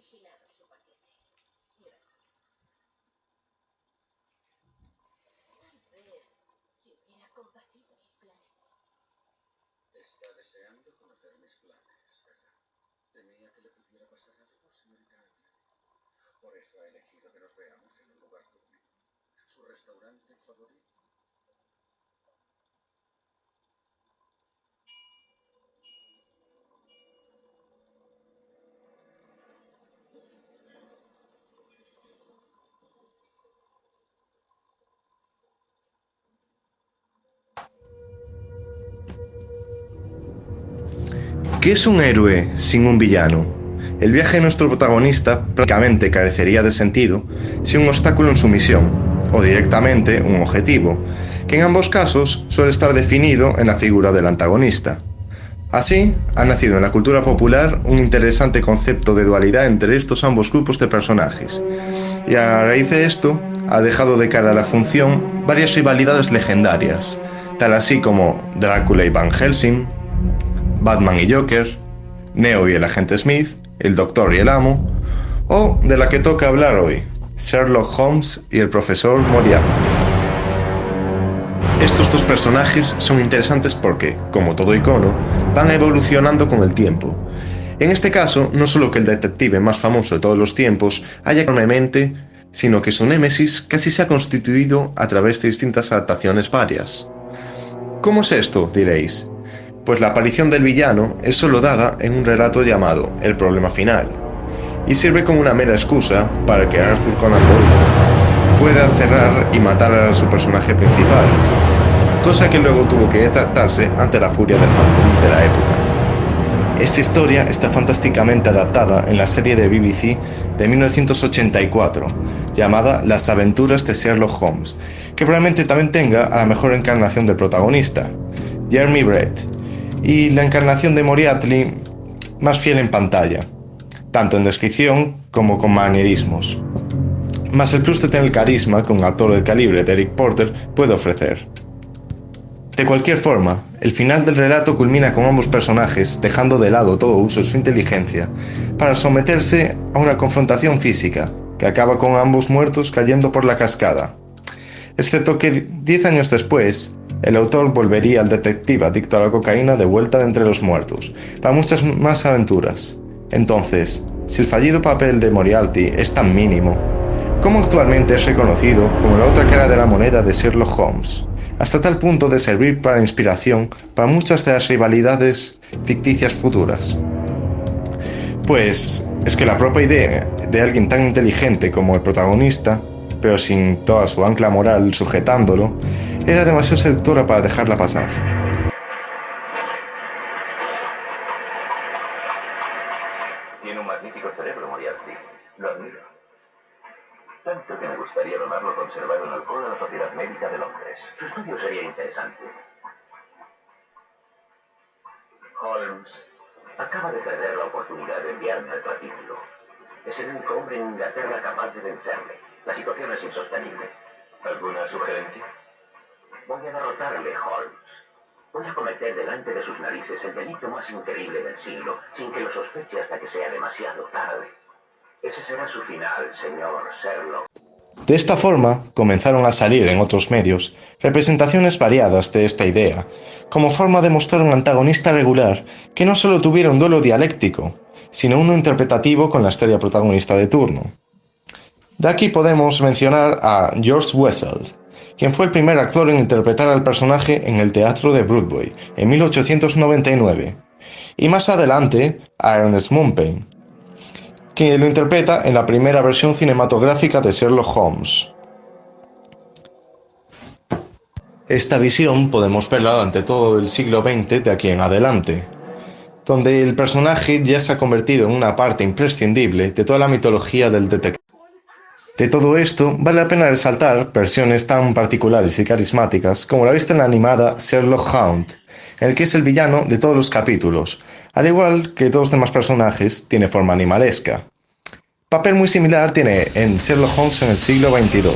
originado su paquete. Gracias. Tal vez si hubiera combatido sus planes. Está deseando conocer mis planes, ¿verdad? Temía que le pudiera pasar algo, señorita Adler. Por eso ha elegido que nos veamos en un lugar público. ¿Su restaurante favorito? ¿Qué es un héroe sin un villano? El viaje de nuestro protagonista prácticamente carecería de sentido sin un obstáculo en su misión, o directamente un objetivo, que en ambos casos suele estar definido en la figura del antagonista. Así, ha nacido en la cultura popular un interesante concepto de dualidad entre estos ambos grupos de personajes, y a raíz de esto, ha dejado de cara a la función varias rivalidades legendarias, tal así como Drácula y Van Helsing, Batman y Joker, Neo y el agente Smith, el Doctor y el Amo, o de la que toca hablar hoy, Sherlock Holmes y el profesor Moriarty. Estos dos personajes son interesantes porque, como todo icono, van evolucionando con el tiempo. En este caso, no solo que el detective más famoso de todos los tiempos haya enormemente, sino que su némesis casi se ha constituido a través de distintas adaptaciones varias. ¿Cómo es esto?, diréis. Pues la aparición del villano es solo dada en un relato llamado El problema final, y sirve como una mera excusa para que Arthur Conan Doyle pueda cerrar y matar a su personaje principal, cosa que luego tuvo que tratarse ante la furia del fandom de la época. Esta historia está fantásticamente adaptada en la serie de BBC de 1984, llamada Las aventuras de Sherlock Holmes, que probablemente también tenga a la mejor encarnación del protagonista, Jeremy Brett, y la encarnación de Moriarty más fiel en pantalla, tanto en descripción como con manierismos, más el plus de tener el carisma que un actor del calibre de Eric Porter puede ofrecer. De cualquier forma, el final del relato culmina con ambos personajes dejando de lado todo uso de su inteligencia para someterse a una confrontación física que acaba con ambos muertos cayendo por la cascada, excepto que 10 años después el autor volvería al detective adicto a la cocaína de vuelta de entre los muertos, para muchas más aventuras. Entonces, si el fallido papel de Moriarty es tan mínimo, ¿cómo actualmente es reconocido como la otra cara de la moneda de Sherlock Holmes, hasta tal punto de servir para inspiración para muchas de las rivalidades ficticias futuras? Pues es que la propia idea de alguien tan inteligente como el protagonista, pero sin toda su ancla moral sujetándolo, era demasiado seductora para dejarla pasar. Tiene un magnífico cerebro, Moriarty. Lo admiro. Tanto que me gustaría donarlo conservado en alcohol a la Sociedad Médica de Londres. Su estudio sería interesante. Holmes acaba de perder la oportunidad de enviarme al patíbulo. Es el único hombre en Inglaterra capaz de vencerle. La situación es insostenible. ¿Alguna sugerencia? Voy a derrotarle, Holmes. Voy a cometer delante de sus narices el delito más increíble del siglo, sin que lo sospeche hasta que sea demasiado tarde. Ese será su final, señor Sherlock. De esta forma, comenzaron a salir en otros medios representaciones variadas de esta idea, como forma de mostrar un antagonista regular que no solo tuviera un duelo dialéctico, sino uno interpretativo con la historia protagonista de turno. De aquí podemos mencionar a George Wessel, quien fue el primer actor en interpretar al personaje en el teatro de Broadway en 1899, y más adelante a Ernest Mompane, quien lo interpreta en la primera versión cinematográfica de Sherlock Holmes. Esta visión podemos verla durante todo el siglo XX de aquí en adelante, donde el personaje ya se ha convertido en una parte imprescindible de toda la mitología del detective. De todo esto, vale la pena resaltar versiones tan particulares y carismáticas como la vista en la animada Sherlock Holmes, en el que es el villano de todos los capítulos, al igual que todos los demás personajes, tiene forma animalesca. Papel muy similar tiene en Sherlock Holmes en el siglo XXII,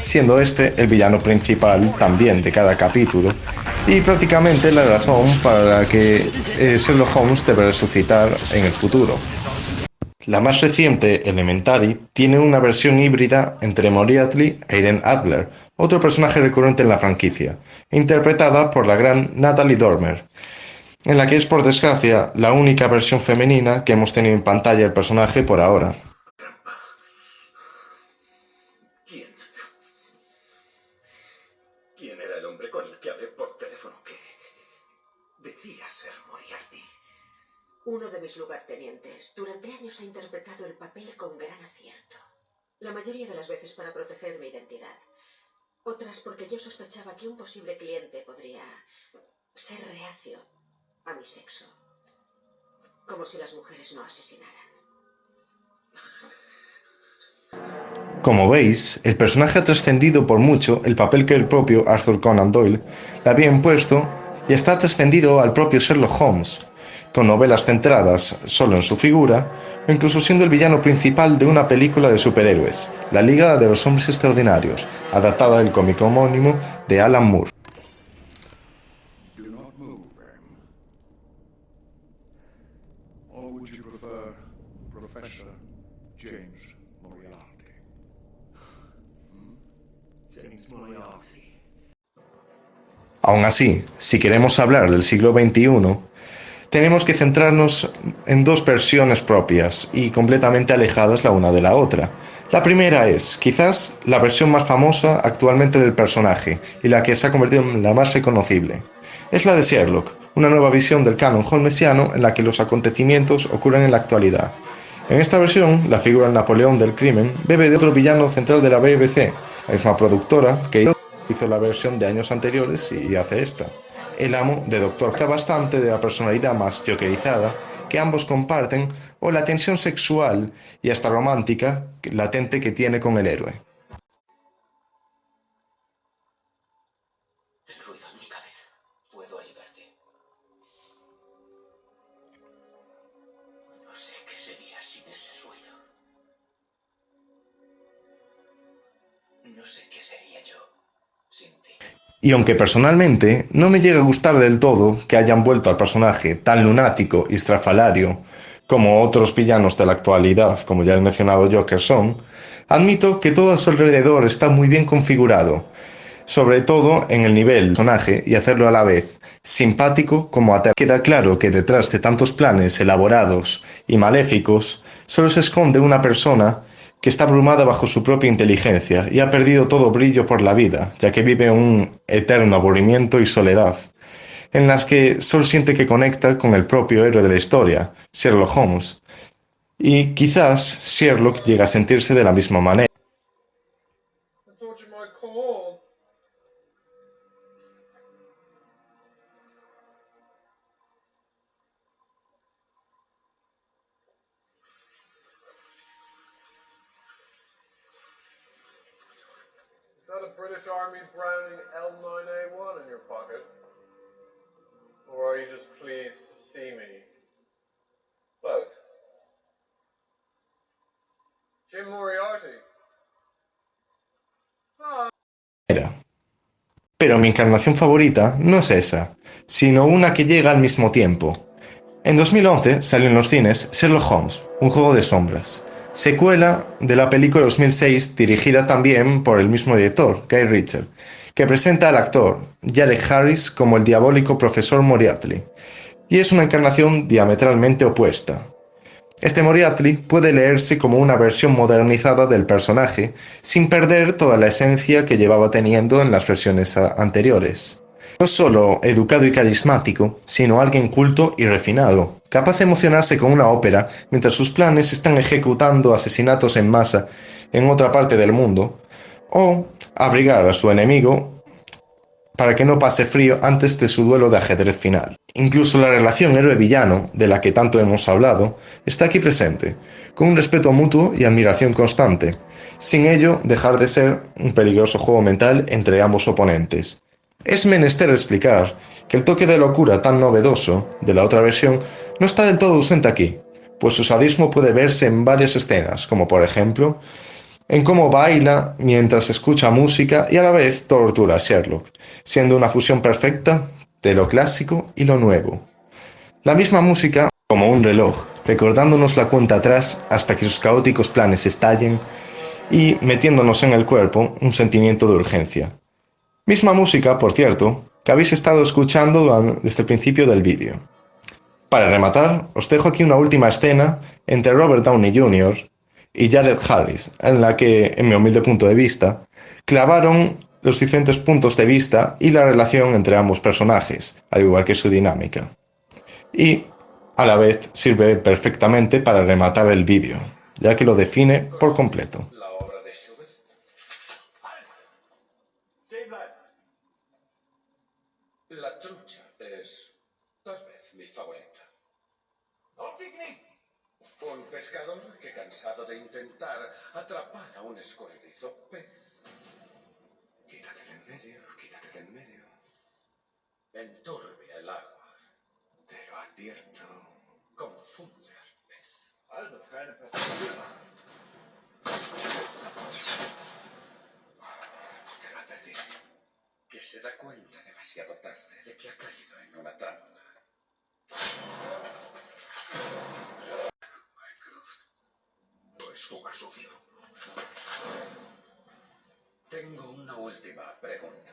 siendo este el villano principal también de cada capítulo, y prácticamente la razón para la que Sherlock Holmes debe resucitar en el futuro. La más reciente, Elementary, tiene una versión híbrida entre Moriarty e Irene Adler, otro personaje recurrente en la franquicia, interpretada por la gran Natalie Dormer, en la que es por desgracia la única versión femenina que hemos tenido en pantalla del personaje por ahora. ¿Quién? ¿Quién era el hombre con el que hablé por teléfono que decía ser Moriarty? Uno de mis lugartenientes. Durante años ha interpretado el papel con gran acierto. La mayoría de las veces para proteger mi identidad. Otras porque yo sospechaba que un posible cliente podría ser reacio a mi sexo. Como si las mujeres no asesinaran. Como veis, el personaje ha trascendido por mucho el papel que el propio Arthur Conan Doyle le había impuesto y está trascendido al propio Sherlock Holmes, con novelas centradas solo en su figura, o incluso siendo el villano principal de una película de superhéroes, La Liga de los Hombres Extraordinarios, adaptada del cómic homónimo de Alan Moore. Do not move, Em. Or would you prefer Professor James Moriarty? James Moriarty. Aún así, si queremos hablar del siglo XXI, tenemos que centrarnos en dos versiones propias y completamente alejadas la una de la otra. La primera es, quizás, la versión más famosa actualmente del personaje y la que se ha convertido en la más reconocible. Es la de Sherlock, una nueva visión del canon holmesiano en la que los acontecimientos ocurren en la actualidad. En esta versión, la figura del Napoleón del crimen bebe de otro villano central de la BBC, la misma productora que hizo la versión de años anteriores y hace esta. El amo de Dr. Está bastante de la personalidad más jokerizada que ambos comparten o la tensión sexual y hasta romántica latente que tiene con el héroe. El ruido en mi cabeza. Puedo ayudarte. No sé qué sería sin ese ruido. No sé qué sería yo sin ti. Y aunque personalmente no me llega a gustar del todo que hayan vuelto al personaje tan lunático y estrafalario como otros villanos de la actualidad, como ya he mencionado Joker son, admito que todo a su alrededor está muy bien configurado, sobre todo en el nivel del personaje y hacerlo a la vez simpático como aterrador. Queda claro que detrás de tantos planes elaborados y maléficos solo se esconde una persona que está abrumada bajo su propia inteligencia y ha perdido todo brillo por la vida, ya que vive un eterno aburrimiento y soledad, en las que solo siente que conecta con el propio héroe de la historia, Sherlock Holmes, y quizás Sherlock llega a sentirse de la misma manera. I thought you might call. Is that a British Army Browning L9A1 in your pocket? Or are you just pleased to see me? Both. Jim Moriarty. Pero mi encarnación favorita no es esa, sino una que llega al mismo tiempo. En 2011 salió en los cines Sherlock Holmes, un juego de sombras, secuela de la película 2006 dirigida también por el mismo director, Guy Ritchie, que presenta al actor Jared Harris como el diabólico profesor Moriarty, y es una encarnación diametralmente opuesta. Este Moriarty puede leerse como una versión modernizada del personaje, sin perder toda la esencia que llevaba teniendo en las versiones anteriores. No solo educado y carismático, sino alguien culto y refinado, capaz de emocionarse con una ópera mientras sus planes están ejecutando asesinatos en masa en otra parte del mundo, o abrigar a su enemigo para que no pase frío antes de su duelo de ajedrez final. Incluso la relación héroe-villano, de la que tanto hemos hablado, está aquí presente, con un respeto mutuo y admiración constante, sin ello dejar de ser un peligroso juego mental entre ambos oponentes. Es menester explicar que el toque de locura tan novedoso de la otra versión no está del todo ausente aquí, pues su sadismo puede verse en varias escenas, como por ejemplo en cómo baila mientras escucha música y a la vez tortura a Sherlock, siendo una fusión perfecta de lo clásico y lo nuevo. La misma música, como un reloj, recordándonos la cuenta atrás hasta que sus caóticos planes estallen y metiéndonos en el cuerpo un sentimiento de urgencia. Misma música, por cierto, que habéis estado escuchando desde el principio del vídeo. Para rematar, os dejo aquí una última escena entre Robert Downey Jr. y Jared Harris, en la que, en mi humilde punto de vista, clavaron los diferentes puntos de vista y la relación entre ambos personajes, al igual que su dinámica. Y, a la vez, sirve perfectamente para rematar el vídeo, ya que lo define por completo. La obra de Schubert. La trucha es tal vez mi favorita. Un pescador que, cansado de intentar atrapar a un escurridizo pez. Quítate de en medio, quítate de en medio. Enturbia el agua. Te lo advierto. Confunde al pez. Te lo advertí. Que se da cuenta demasiado tarde de que ha caído en una trampa. No es jugar sucio. Tengo una última pregunta.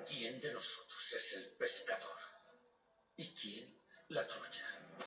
¿Quién de nosotros es el pescador? ¿Y quién la trucha?